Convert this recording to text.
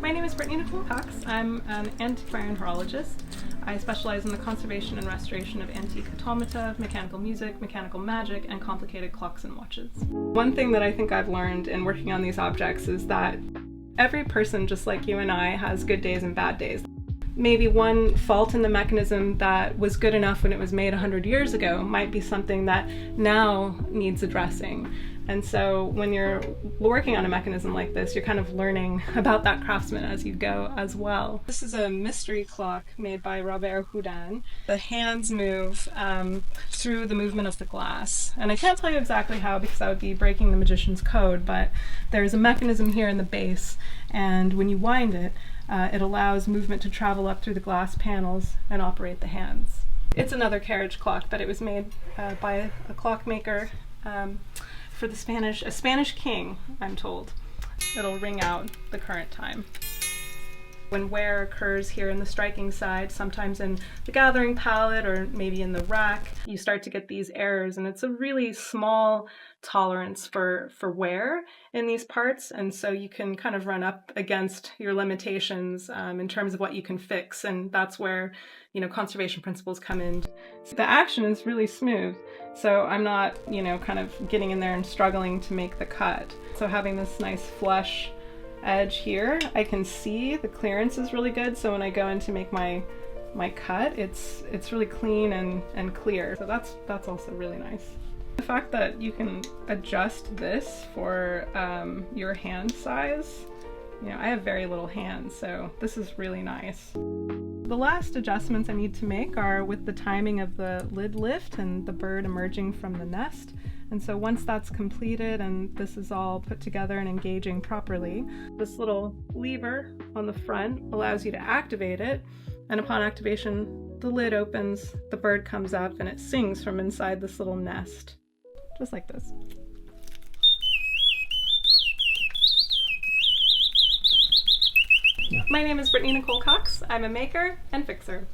My name is Nicco. I'm an antiquarian horologist. I specialize in the conservation and restoration of antique automata, mechanical music, mechanical magic, and complicated clocks and watches. One thing that I think I've learned in working on these objects is that every person, just like you and I, has good days and bad days. Maybe one fault in the mechanism that was good enough when it was made 100 years ago might be something that now needs addressing. And so when you're working on a mechanism like this, you're kind of learning about that craftsman as you go as well. This is a mystery clock made by Robert Houdin. The hands move through the movement of the glass. And I can't tell you exactly how because I would be breaking the magician's code, but there's a mechanism here in the base, and when you wind it, it allows movement to travel up through the glass panels and operate the hands. It's another carriage clock, but it was made by a clockmaker for a Spanish king, I'm told. It'll ring out the current time. When wear occurs here in the striking side, sometimes in the gathering palette or maybe in the rack, you start to get these errors, and it's a really small tolerance for wear in these parts, and so you can kind of run up against your limitations in terms of what you can fix, and that's where, you know, conservation principles come in. The action is really smooth, so I'm not, you know, kind of getting in there and struggling to make the cut. So having this nice flush edge here, I can see the clearance is really good, so when I go in to make my cut, it's really clean and clear, so that's also really nice. The fact that you can adjust this for your hand size, you know, I have very little hands, so this is really nice. The last adjustments I need to make are with the timing of the lid lift and the bird emerging from the nest. And so once that's completed and this is all put together and engaging properly, this little lever on the front allows you to activate it, and upon activation the lid opens, the bird comes up, and it sings from inside this little nest, just like this. My name is Nicco. I'm a maker and fixer.